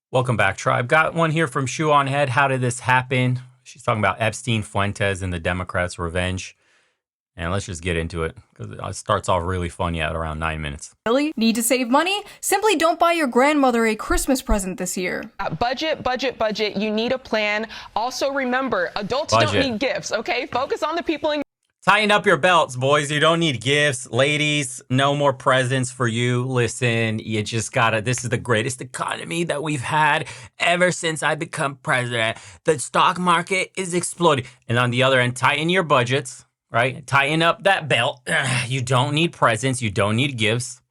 Welcome back, Tribe. Got one here from Shoe on Head. How did this happen? She's talking about Epstein, Fuentes, and the Democrats' revenge. And let's just get into it because it starts off really funny at around 9 minutes. Really? Need to save money? Simply don't buy your grandmother a Christmas present this year. Budget, budget, budget. You need a plan. Also remember, adults don't need gifts, okay? Focus on the people in. Tighten up your belts, boys. You don't need gifts. Ladies, no more presents for you. Listen, you just gotta, this is the greatest economy that we've had ever since I become president. The stock market is exploding. And on the other end, tighten your budgets, right? Tighten up that belt. You don't need presents. You don't need gifts.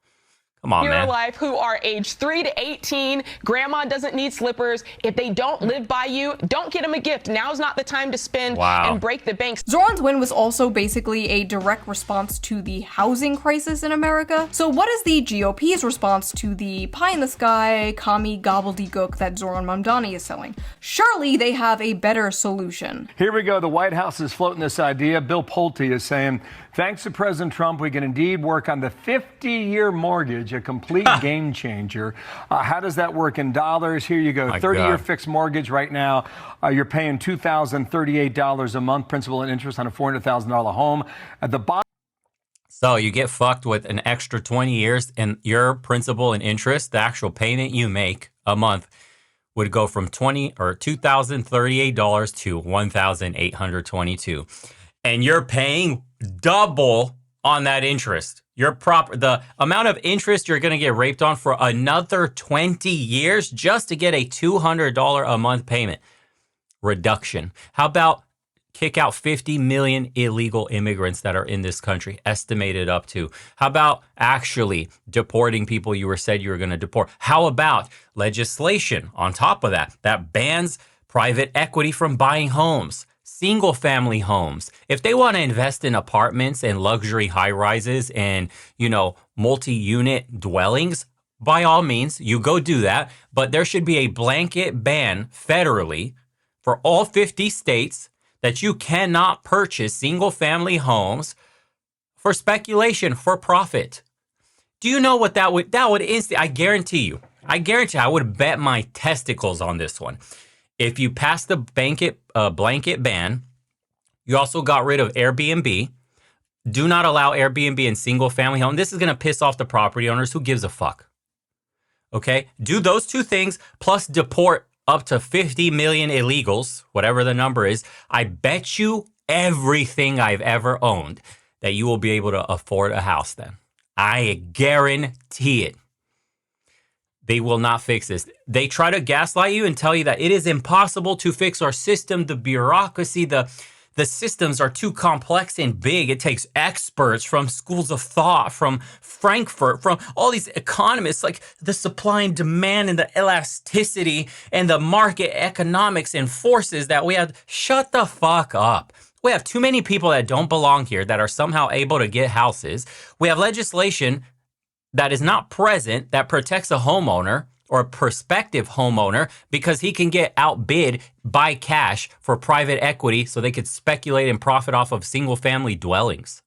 Come on, man. Your life who are age 3 to 18. Grandma doesn't need slippers. If they don't live by you, don't get them a gift. Now's not the time to spend and break the banks. Zoran's win was also basically a direct response to the housing crisis in America. So what is the GOP's response to the pie-in-the-sky commie gobbledygook that Zoran Mamdani is selling? Surely they have a better solution. Here we go. The White House is floating this idea. Bill Pulte is saying, thanks to President Trump, we can indeed work on the 50-year mortgage, a complete game changer. How does that work in dollars? Here you go. 30-year fixed mortgage right now. You're paying $2,038 a month, principal and interest on a $400,000 home. At the bottom. So you get fucked with an extra 20 years and your principal and interest, the actual payment you make a month would go from $2,038 to $1,822. And you're paying double on that interest. The amount of interest you're going to get raped on for another 20 years just to get a $200 a month payment reduction. How about kick out 50 million illegal immigrants that are in this country, estimated up to? How about actually deporting people you said you were going to deport? How about legislation on top of that bans private equity from buying homes? Single family homes. If they want to invest in apartments and luxury high rises and, multi-unit dwellings, by all means, you go do that. But there should be a blanket ban federally for all 50 states that you cannot purchase single family homes for speculation, for profit. Do you know what that would I guarantee you, I would bet my testicles on this one. If you pass the blanket ban, you also got rid of Airbnb. Do not allow Airbnb in single family home. This is going to piss off the property owners. Who gives a fuck? Okay? Do those two things plus deport up to 50 million illegals, whatever the number is. I bet you everything I've ever owned that you will be able to afford a house then. I guarantee it. They will not fix this. They try to gaslight you and tell you that it is impossible to fix our system, the bureaucracy, the systems are too complex and big. It takes experts from schools of thought, from Frankfurt, from all these economists, like the supply and demand and the elasticity and the market economics and forces that we have. Shut the fuck up. We have too many people that don't belong here that are somehow able to get houses. We have legislation that is not present that protects a homeowner or a prospective homeowner because he can get outbid by cash for private equity so they could speculate and profit off of single family dwellings.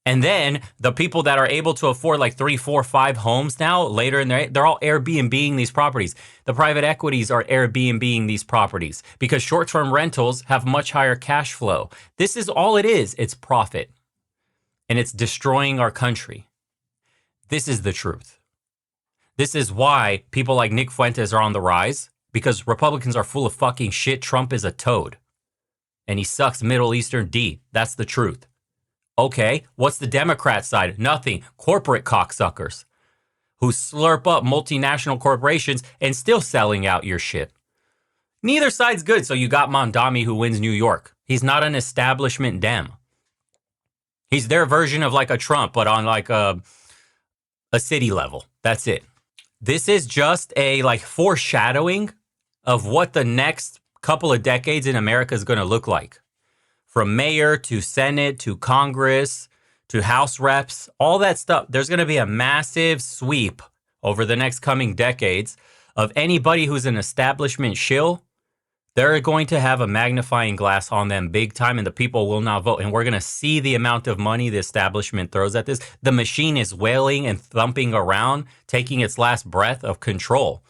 And then the people that are able to afford like 3, 4, 5 homes now later in they're all Airbnb-ing these properties. The private equities are Airbnb-ing these properties because short-term rentals have much higher cash flow. This is all it is. It's profit. And it's destroying our country. This is the truth. This is why people like Nick Fuentes are on the rise, because Republicans are full of fucking shit. Trump is a toad. And he sucks Middle Eastern D. That's the truth. Okay, what's the Democrat side? Nothing. Corporate cocksuckers who slurp up multinational corporations and still selling out your shit. Neither side's good. So you got Mamdani who wins New York. He's not an establishment Dem. He's their version of like a Trump, but on like a city level. That's it. This is just a foreshadowing of what the next couple of decades in America is going to look like. From mayor to Senate to Congress to House reps, all that stuff. There's going to be a massive sweep over the next coming decades of anybody who's an establishment shill. They're going to have a magnifying glass on them big time, and the people will not vote. And we're going to see the amount of money the establishment throws at this. The machine is wailing and thumping around, taking its last breath of control.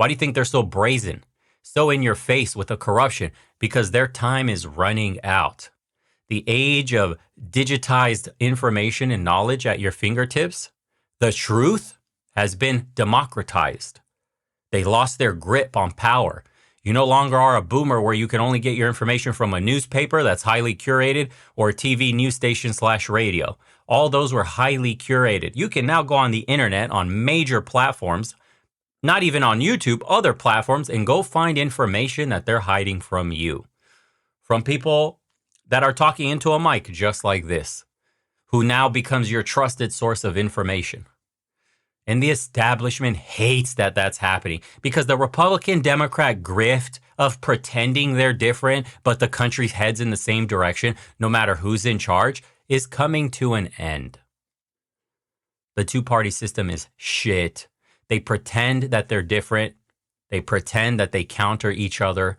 Why do you think they're so brazen, so in your face with the corruption? Because their time is running out. The age of digitized information and knowledge at your fingertips, the truth has been democratized. They lost their grip on power. You no longer are a boomer where you can only get your information from a newspaper that's highly curated or a TV news station / radio. All those were highly curated. You can now go on the internet on major platforms, not even on YouTube, other platforms, and go find information that they're hiding from you. From people that are talking into a mic just like this, who now becomes your trusted source of information. And the establishment hates that that's happening because the Republican-Democrat grift of pretending they're different, but the country heads in the same direction, no matter who's in charge, is coming to an end. The two-party system is shit. They pretend that they're different. They pretend that they counter each other.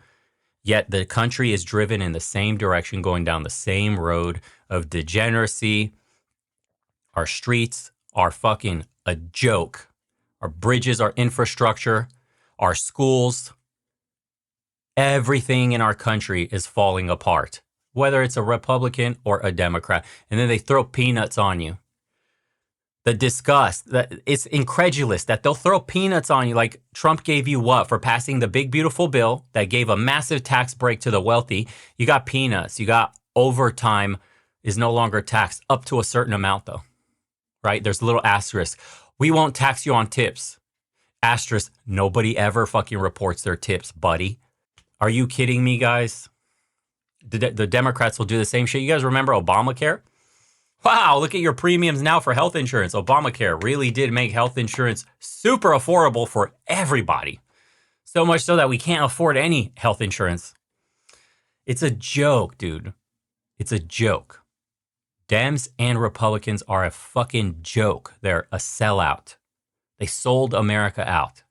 Yet the country is driven in the same direction, going down the same road of degeneracy. Our streets are fucking a joke. Our bridges, our infrastructure, our schools, everything in our country is falling apart, whether it's a Republican or a Democrat. And then they throw peanuts on you. The disgust, that it's incredulous that they'll throw peanuts on you. Like Trump gave you what for passing the big, beautiful bill that gave a massive tax break to the wealthy. You got peanuts. You got overtime is no longer taxed up to a certain amount, though. Right? There's a little asterisk. We won't tax you on tips. Asterisk. Nobody ever fucking reports their tips, buddy. Are you kidding me, guys? The Democrats will do the same shit. You guys remember Obamacare? Wow, look at your premiums now for health insurance. Obamacare really did make health insurance super affordable for everybody. So much so that we can't afford any health insurance. It's a joke, dude. It's a joke. Dems and Republicans are a fucking joke. They're a sellout. They sold America out.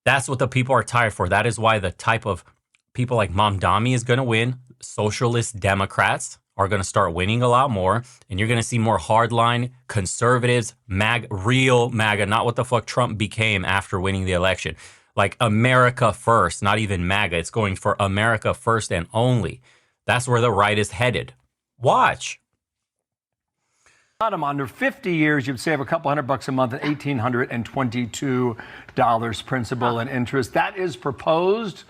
That's what the people are tired for. That is why the type of people like Mamdani is going to win. Socialist Democrats are going to start winning a lot more. And you're going to see more hardline conservatives, real MAGA, not what the fuck Trump became after winning the election. Like America first, not even MAGA. It's going for America first and only. That's where the right is headed. Watch. Under 50 years, you'd save a couple $100 a month at $1,822 principal and interest. That is proposed.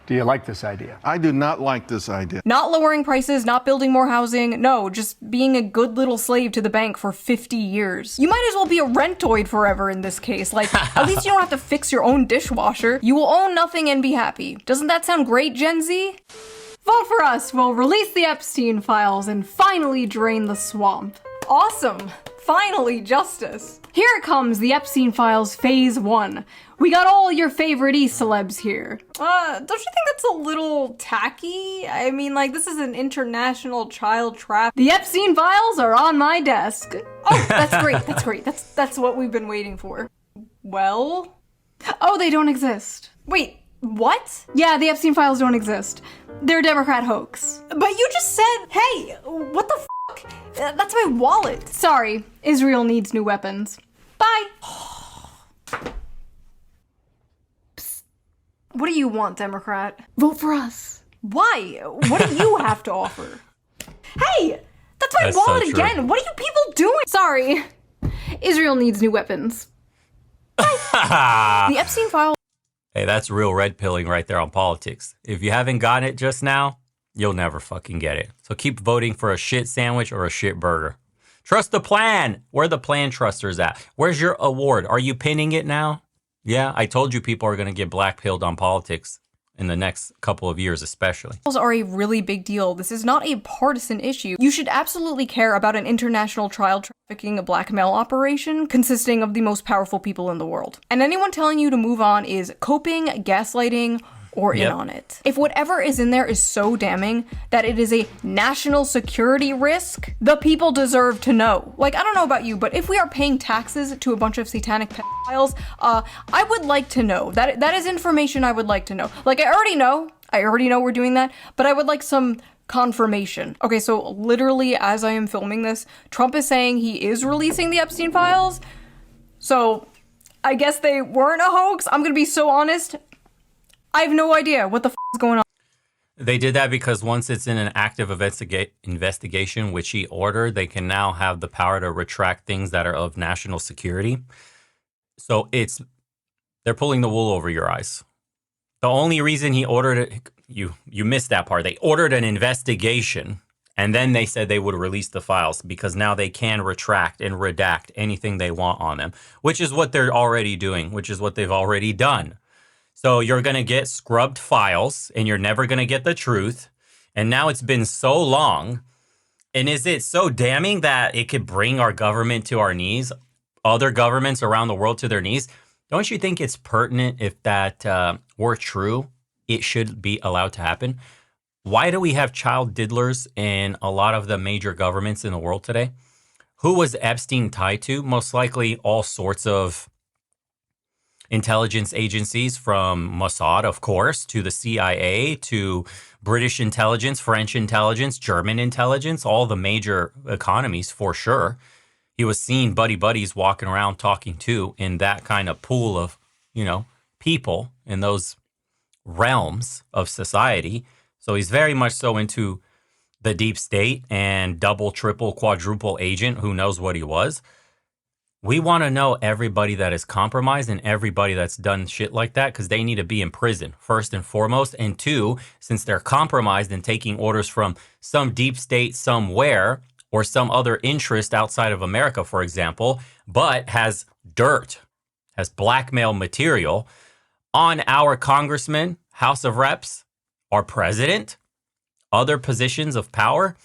Do you like this idea? I do not like this idea. Not lowering prices, not building more housing. No, just being a good little slave to the bank for 50 years. You might as well be a rentoid forever in this case. Like, at least you don't have to fix your own dishwasher. You will own nothing and be happy. Doesn't that sound great, Gen Z? Vote for us. We'll release the Epstein files and finally drain the swamp. Awesome. Finally, justice. Here it comes, the Epstein files phase 1. We got all your favorite E-celebs here. Don't you think that's a little tacky? I mean, like, this is an international child trap. The Epstein files are on my desk. Oh, that's great, that's great. That's what we've been waiting for. Well? Oh, they don't exist. Wait, what? Yeah, the Epstein files don't exist. They're a Democrat hoax. But you just said, hey, what the fuck? That's my wallet. Sorry, Israel needs new weapons. Bye. Psst. What do you want, Democrat? Vote for us. Why? What do you have to offer? Hey, that's my wallet so again. What are you people doing? Sorry, Israel needs new weapons. The Epstein file. Hey, that's real red pilling right there on politics. If you haven't gotten it just now, you'll never fucking get it. So keep voting for a shit sandwich or a shit burger. Trust the plan. Where the plan trusters at? Where's your award? Are you pinning it now? Yeah, I told you people are going to get black-pilled on politics in the next couple of years especially. Are a really big deal. This is not a partisan issue. You should absolutely care about an international child trafficking blackmail operation consisting of the most powerful people in the world. And anyone telling you to move on is coping, gaslighting, or in on it. If whatever is in there is so damning that it is a national security risk, the people deserve to know. Like, I don't know about you, but if we are paying taxes to a bunch of satanic pedophiles, I would like to know. That is information I would like to know. Like, I already know we're doing that, but I would like some confirmation. Okay, so literally as I am filming this, Trump is saying he is releasing the Epstein files. So I guess they weren't a hoax. I'm going to be so honest. I have no idea what the is going on. They did that because once it's in an active investigation, which he ordered, they can now have the power to retract things that are of national security. So they're pulling the wool over your eyes. The only reason he ordered it, you missed that part. They ordered an investigation, and then they said they would release the files because now they can retract and redact anything they want on them, which is what they're already doing, which is what they've already done. So you're going to get scrubbed files, and you're never going to get the truth. And now it's been so long. And is it so damning that it could bring our government to our knees, other governments around the world to their knees? Don't you think it's pertinent if that were true, it should be allowed to happen? Why do we have child diddlers in a lot of the major governments in the world today? Who was Epstein tied to? Most likely all sorts of intelligence agencies, from Mossad, of course, to the CIA, to British intelligence, French intelligence, German intelligence, all the major economies for sure. He was seen buddies walking around talking to in that kind of pool of, people in those realms of society. So he's very much so into the deep state and double, triple, quadruple agent. Who knows what he was? We want to know everybody that is compromised and everybody that's done shit like that, because they need to be in prison, first and foremost. And two, since they're compromised and taking orders from some deep state somewhere or some other interest outside of America, for example, but has dirt, has blackmail material on our congressman, House of Reps, our president, other positions of power,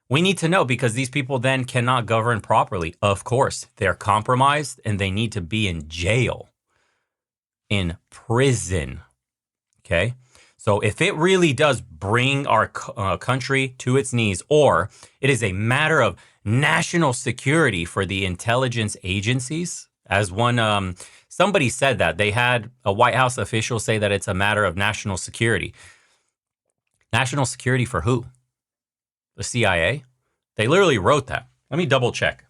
we need to know, because these people then cannot govern properly. Of course, they're compromised and they need to be in jail, in prison. Okay? So if it really does bring our country to its knees, or it is a matter of national security for the intelligence agencies, as somebody said that, they had a White House official say that it's a matter of national security. National security for who? The CIA? They literally wrote that. Let me double check.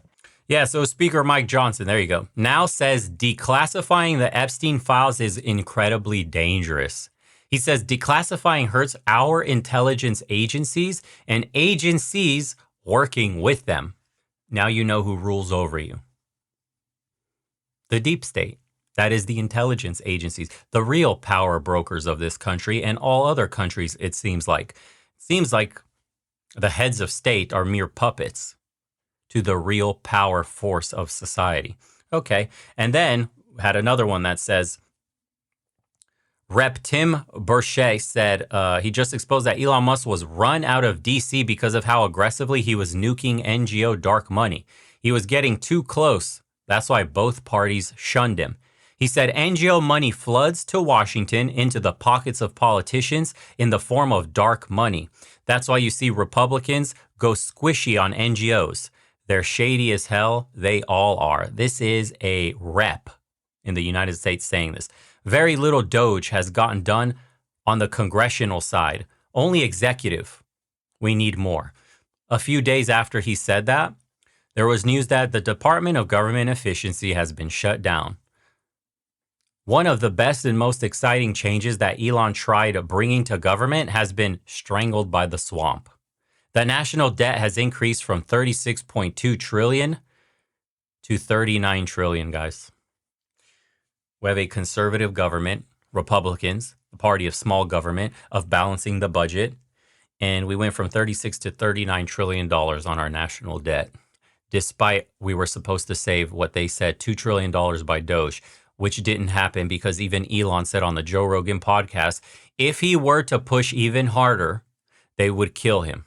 Yeah, so Speaker Mike Johnson, there you go, now says declassifying the Epstein files is incredibly dangerous. He says declassifying hurts our intelligence agencies and agencies working with them. Now you know who rules over you. The deep state. That is the intelligence agencies, the real power brokers of this country and all other countries, it seems like. It seems like the heads of state are mere puppets to the real power force of society. Okay, and then had another one that says, Rep. Tim Burchett said he just exposed that Elon Musk was run out of DC because of how aggressively he was nuking NGO dark money. He was getting too close. That's why both parties shunned him. He said NGO money floods to Washington into the pockets of politicians in the form of dark money. That's why you see Republicans go squishy on NGOs. They're shady as hell. They all are. This is a rep in the United States saying this. Very little Doge has gotten done on the congressional side. Only executive. We need more. A few days after he said that, there was news that the Department of Government Efficiency has been shut down. One of the best and most exciting changes that Elon tried bringing to government has been strangled by the swamp. The national debt has increased from 36.2 trillion to 39 trillion, guys. We have a conservative government, Republicans, the party of small government, of balancing the budget, and we went from 36 to 39 trillion dollars on our national debt, despite we were supposed to save what they said $2 trillion by Doge, which didn't happen because even Elon said on the Joe Rogan podcast, if he were to push even harder, they would kill him.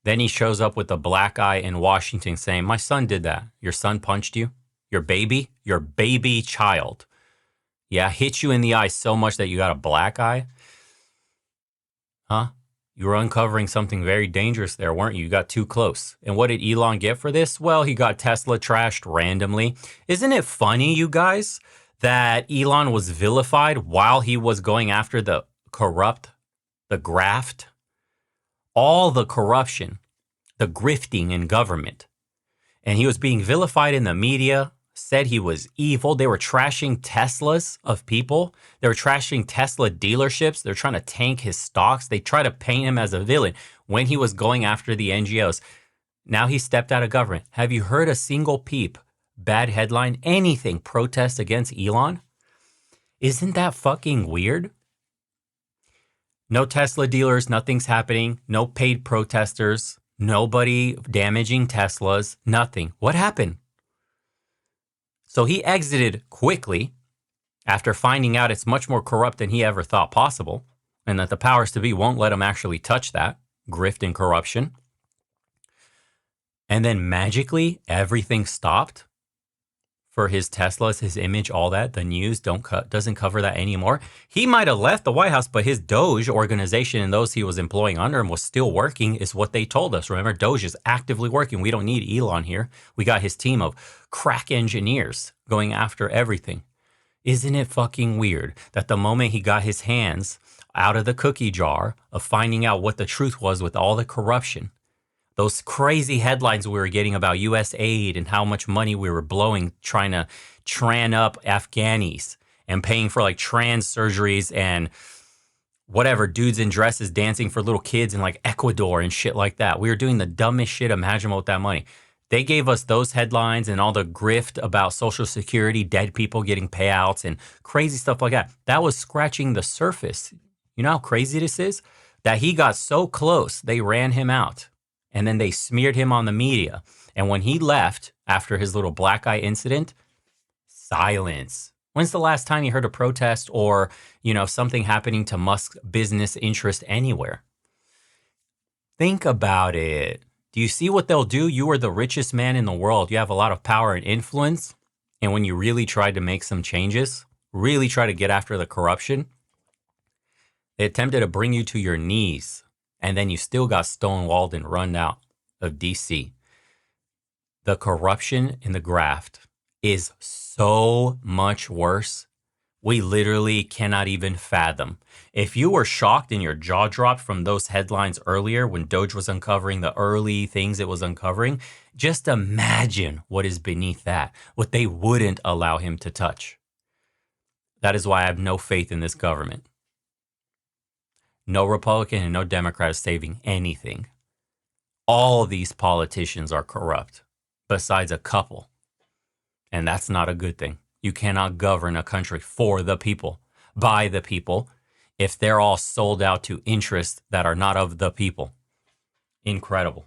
Then he shows up with a black eye in Washington saying, my son did that. Your son punched you? Your baby child. Yeah, hit you in the eye so much that you got a black eye? Huh? You were uncovering something very dangerous there, weren't you? You got too close. And what did Elon get for this? Well, he got Tesla trashed randomly. Isn't it funny, you guys, that Elon was vilified while he was going after the corrupt, the graft, all the corruption, the grifting in government. And he was being vilified in the media, said he was evil. They were trashing Teslas of people. They were trashing Tesla dealerships. They're trying to tank his stocks. They try to paint him as a villain when he was going after the NGOs. Now he stepped out of government. Have you heard a single peep, bad headline, anything protest against Elon? Isn't that fucking weird? No Tesla dealers, nothing's happening. No paid protesters, nobody damaging Teslas, nothing. What happened? So he exited quickly after finding out it's much more corrupt than he ever thought possible, and that the powers to be won't let him actually touch that, grift and corruption. And then magically everything stopped for his Teslas, his image, all that. The news doesn't cover that anymore. He might have left the White House, but his Doge organization and those he was employing under him was still working, is what they told us. Remember, Doge is actively working. We don't need Elon here. We got his team of crack engineers going after everything. Isn't it fucking weird that the moment he got his hands out of the cookie jar of finding out what the truth was with all the corruption, those crazy headlines we were getting about U.S. aid and how much money we were blowing trying to tran up Afghanis and paying for like trans surgeries and whatever, dudes in dresses dancing for little kids in like Ecuador and shit like that. We were doing the dumbest shit imaginable with that money. They gave us those headlines and all the grift about Social Security, dead people getting payouts and crazy stuff like that. That was scratching the surface. You know how crazy this is? That he got so close, they ran him out. And then they smeared him on the media. And when he left after his little black eye incident, silence. When's the last time you heard a protest or, something happening to Musk's business interest anywhere? Think about it. Do you see what they'll do? You are the richest man in the world. You have a lot of power and influence. And when you really tried to make some changes, really try to get after the corruption, they attempted to bring you to your knees. And then you still got stonewalled and run out of D.C. The corruption in the graft is so much worse. We literally cannot even fathom. If you were shocked and your jaw dropped from those headlines earlier when Doge was uncovering the early things it was uncovering, just imagine what is beneath that, what they wouldn't allow him to touch. That is why I have no faith in this government. No Republican and no Democrat is saving anything. All these politicians are corrupt, besides a couple. And that's not a good thing. You cannot govern a country for the people, by the people, if they're all sold out to interests that are not of the people. Incredible.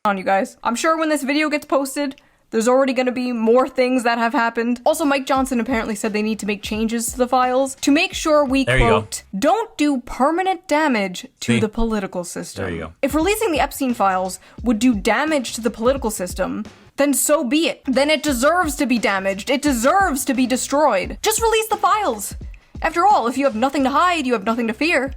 On you guys. I'm sure when this video gets posted, there's already going to be more things that have happened. Also, Mike Johnson apparently said they need to make changes to the files to make sure we, quote, don't do permanent damage to the political system. There you go. If releasing the Epstein files would do damage to the political system, then so be it. Then it deserves to be damaged. It deserves to be destroyed. Just release the files. After all, if you have nothing to hide, you have nothing to fear.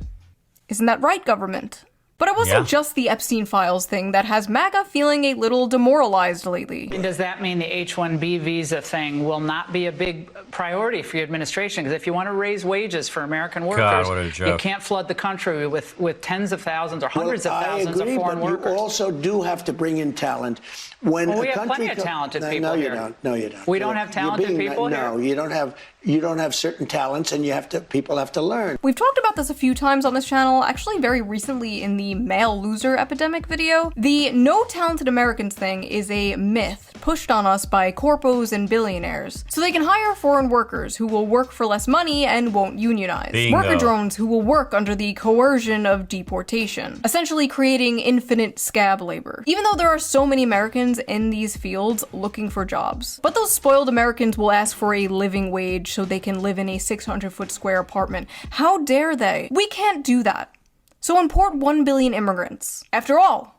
Isn't that right, government? But it wasn't just the Epstein files thing that has MAGA feeling a little demoralized lately. Does that mean the H-1B visa thing will not be a big priority for your administration? Because if you want to raise wages for American workers, you can't flood the country with tens of thousands or hundreds of thousands of foreign workers. You also do have to bring in talent. When we have plenty of talented people here. No, you don't. We don't have talented people here? No, you don't have certain talents, and people have to learn. We've talked about this a few times on this channel, actually very recently in the male loser epidemic video. The no talented Americans thing is a myth pushed on us by corpos and billionaires, so they can hire foreign workers who will work for less money and won't unionize. Bingo. Worker drones who will work under the coercion of deportation, essentially creating infinite scab labor. Even though there are so many Americans in these fields looking for jobs. But those spoiled Americans will ask for a living wage so they can live in a 600-foot square apartment. How dare they? We can't do that. So import 1 billion immigrants. After all,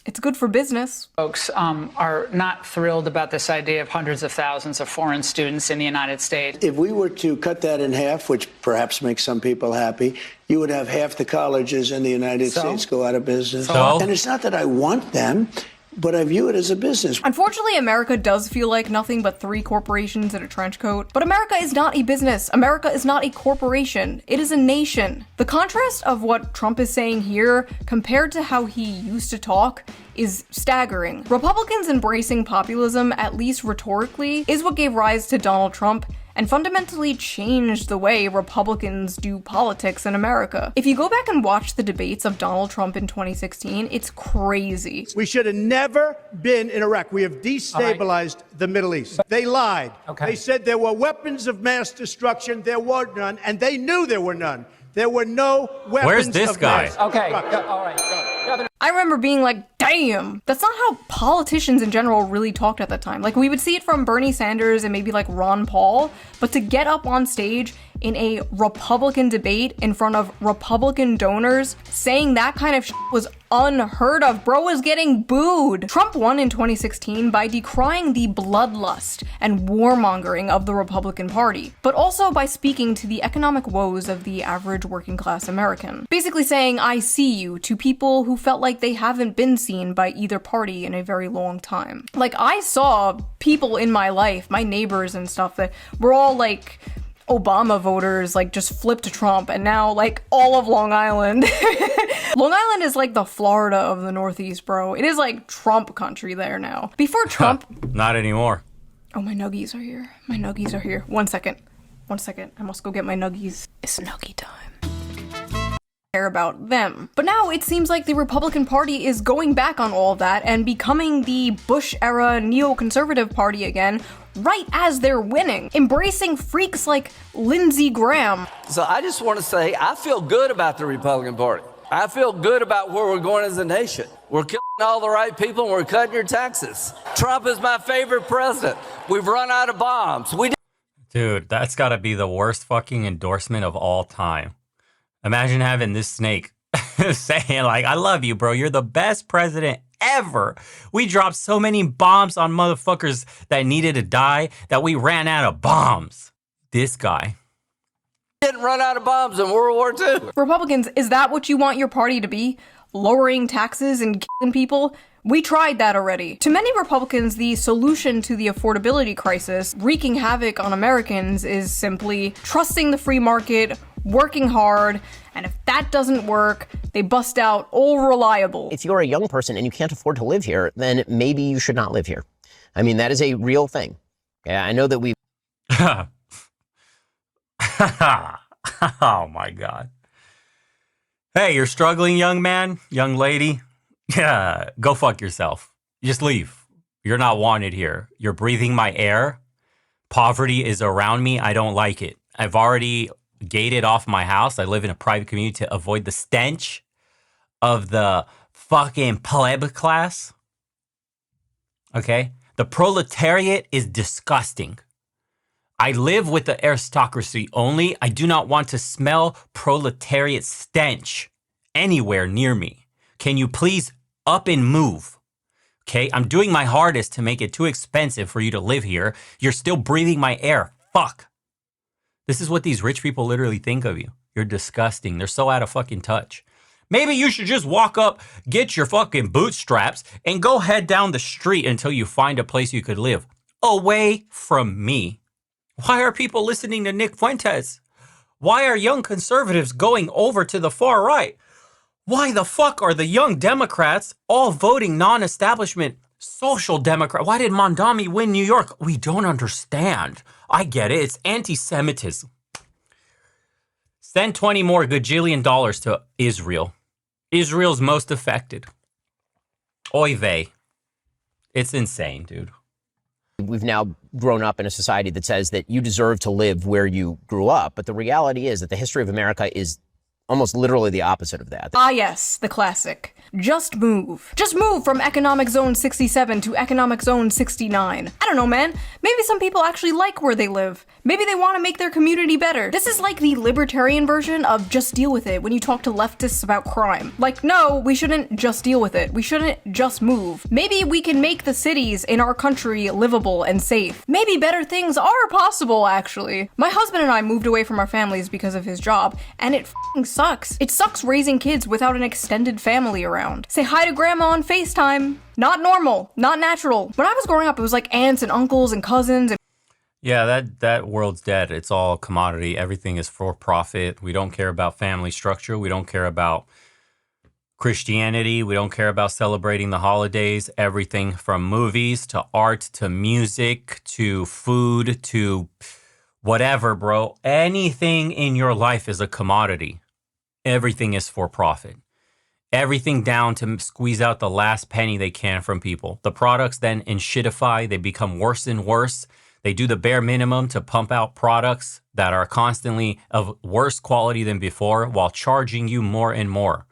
it's good for business. Folks are not thrilled about this idea of hundreds of thousands of foreign students in the United States. If we were to cut that in half, which perhaps makes some people happy, you would have half the colleges in the United States go out of business. So? And it's not that I want them. but I view it as a business. Unfortunately, America does feel like nothing but 3 corporations in a trench coat. But America is not a business. America is not a corporation. It is a nation. The contrast of what Trump is saying here compared to how he used to talk is staggering. Republicans embracing populism, at least rhetorically, is what gave rise to Donald Trump and fundamentally changed the way Republicans do politics in America. If you go back and watch the debates of Donald Trump in 2016, it's crazy. We should have never been in Iraq. We have destabilized the Middle East. They lied. They said there were weapons of mass destruction. There were none, and they knew there were none. There were no weapons. Where's this of guy? mass Okay, destruction. all right. I remember being like, damn, that's not how politicians in general really talked at that time. Like, we would see it from Bernie Sanders and maybe like Ron Paul, but to get up on stage in a Republican debate in front of Republican donors saying that kind of shit was unheard of. Bro was getting booed. Trump won in 2016 by decrying the bloodlust and warmongering of the Republican Party, but also by speaking to the economic woes of the average working class American. Basically saying, I see you, to people who felt like they haven't been seen by either party in a very long time. Like, I saw people in my life, my neighbors and stuff, that were all like Obama voters, like just flipped to Trump, and now like all of Long Island. Long Island is like the Florida of the Northeast, bro. It is like Trump country there now. Before Trump... Not anymore. Oh, my nuggies are here. My nuggies are here. 1 second. 1 second. I must go get my nuggies. It's nuggie time. Care about them. But now it seems like the Republican Party is going back on all of that and becoming the Bush-era neoconservative party again, right as they're winning, embracing freaks like Lindsey Graham. So I just want to say, I feel good about the Republican Party. I feel good about where we're going as a nation. We're killing all the right people and we're cutting your taxes. Trump is my favorite president. We've run out of bombs. Dude, that's got to be the worst fucking endorsement of all time. Imagine having this snake saying like, I love you, bro. You're the best president ever. We dropped so many bombs on motherfuckers that needed to die that we ran out of bombs. This guy. Didn't run out of bombs in World War II. Republicans, is that what you want your party to be? Lowering taxes and killing people? We tried that already. To many Republicans, the solution to the affordability crisis wreaking havoc on Americans is simply trusting the free market, working hard, and if that doesn't work, they bust out all reliable. If you're a young person and you can't afford to live here, then maybe you should not live here. I mean, that is a real thing. Yeah, I know that we... Oh my God. Hey, you're struggling, young man, young lady. Yeah, go fuck yourself. Just leave. You're not wanted here. You're breathing my air. Poverty is around me. I don't like it. I've already gated off my house. I live in a private community to avoid the stench of the fucking plebe class. Okay? The proletariat is disgusting. I live with the aristocracy only. I do not want to smell proletariat stench anywhere near me. Can you please up and move? Okay, I'm doing my hardest to make it too expensive for you to live here. You're still breathing my air. Fuck. This is what these rich people literally think of you. You're disgusting. They're so out of fucking touch. Maybe you should just walk up, get your fucking bootstraps, and go head down the street until you find a place you could live. Away from me. Why are people listening to Nick Fuentes? Why are young conservatives going over to the far right? Why the fuck are the young Democrats all voting non-establishment social Democrat? Why did Mondami win New York? We don't understand. I get it. It's anti-Semitism. Send 20 more gajillion dollars to Israel. Israel's most affected. Oy vey. It's insane, dude. We've now grown up in a society that says that you deserve to live where you grew up. But the reality is that the history of America is almost literally the opposite of that. Ah yes, the classic. Just move. Just move from Economic Zone 67 to Economic Zone 69. I don't know, man. Maybe some people actually like where they live. Maybe they want to make their community better. This is like the libertarian version of just deal with it when you talk to leftists about crime. Like, no, we shouldn't just deal with it. We shouldn't just move. Maybe we can make the cities in our country livable and safe. Maybe better things are possible, actually. My husband and I moved away from our families because of his job, and it f***ing sucks. It sucks raising kids without an extended family around. Say hi to grandma on FaceTime. Not normal, not natural. When I was growing up, it was like aunts and uncles and cousins and yeah, that world's dead. It's all commodity. Everything is for profit. We don't care about family structure. We don't care about Christianity. We don't care about celebrating the holidays. Everything from movies to art to music to food to whatever, bro. Anything in your life is a commodity. Everything is for profit. Everything down to squeeze out the last penny they can from people. The products then inshitify. They become worse and worse. They do the bare minimum to pump out products that are constantly of worse quality than before while charging you more and more.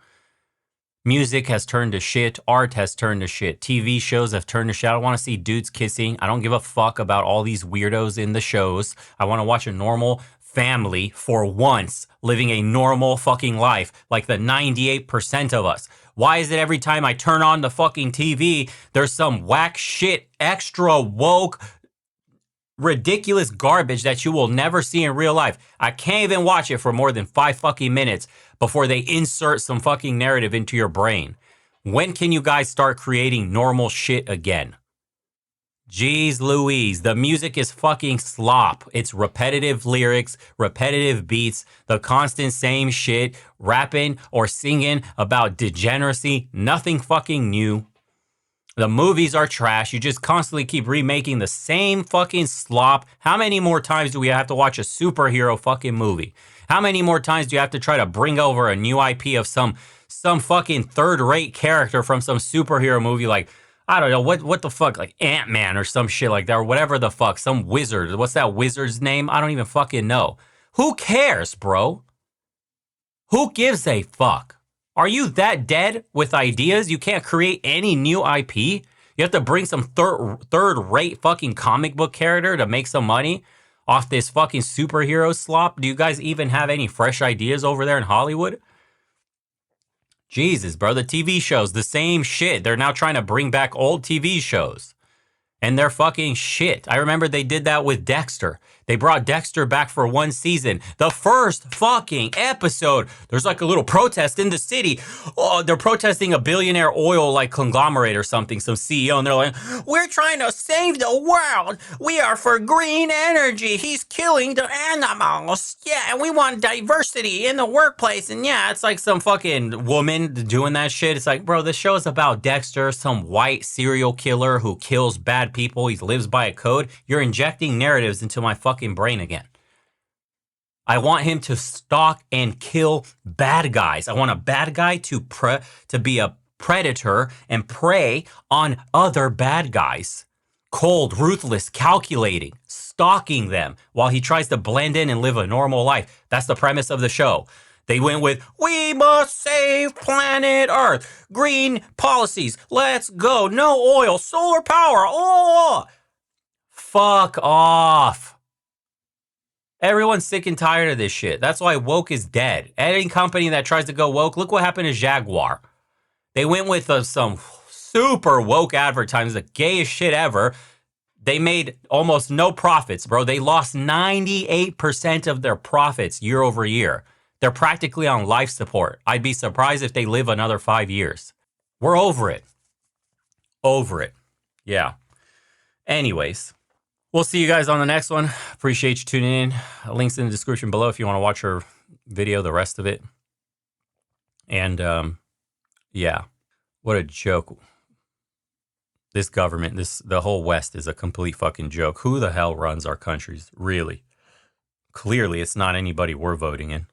Music has turned to shit. Art has turned to shit. TV shows have turned to shit. I don't want to see dudes kissing. I don't give a fuck about all these weirdos in the shows. I want to watch a normal family for once living a normal fucking life like the 98% of us. Why is it every time I turn on the fucking TV, there's some whack shit, extra woke, ridiculous garbage that you will never see in real life? I can't even watch it for more than 5 fucking minutes before they insert some fucking narrative into your brain. When can you guys start creating normal shit again? Jeez Louise, the music is fucking slop. It's repetitive lyrics, repetitive beats, the constant same shit, rapping or singing about degeneracy, nothing fucking new. The movies are trash. You just constantly keep remaking the same fucking slop. How many more times do we have to watch a superhero fucking movie? How many more times do you have to try to bring over a new IP of some fucking third-rate character from some superhero movie like, I don't know, what the fuck, like Ant-Man or some shit like that, or whatever the fuck, some wizard. What's that wizard's name? I don't even fucking know. Who cares, bro? Who gives a fuck? Are you that dead with ideas? You can't create any new IP? You have to bring some third-rate fucking comic book character to make some money off this fucking superhero slop? Do you guys even have any fresh ideas over there in Hollywood? Jesus, bro, the TV shows, the same shit. They're now trying to bring back old TV shows. And they're fucking shit. I remember they did that with Dexter. They brought Dexter back for one season. The first fucking episode, there's like a little protest in the city. Oh, they're protesting a billionaire oil like conglomerate or something, some CEO, and they're like, we're trying to save the world. We are for green energy. He's killing the animals. Yeah, and we want diversity in the workplace. And yeah, it's like some fucking woman doing that shit. It's like, bro, this show is about Dexter, some white serial killer who kills bad people. He lives by a code. You're injecting narratives into my fucking brain again. I want him to stalk and kill bad guys. I want a bad guy to be a predator and prey on other bad guys. Cold, ruthless, calculating, stalking them while he tries to blend in and live a normal life. That's the premise of the show. They went with, we must save planet Earth. Green policies. Let's go. No oil. Solar power. Oh, fuck off. Everyone's sick and tired of this shit. That's why woke is dead. Any company that tries to go woke, look what happened to Jaguar. They went with some super woke advertising, the gayest shit ever. They made almost no profits, bro. They lost 98% of their profits year over year. They're practically on life support. I'd be surprised if they live another 5 years. We're over it. Over it. Yeah. Anyways, we'll see you guys on the next one. Appreciate you tuning in. Links in the description below if you want to watch our video, the rest of it. And yeah, what a joke. This government, the whole West is a complete fucking joke. Who the hell runs our countries? Really? Clearly, it's not anybody we're voting in.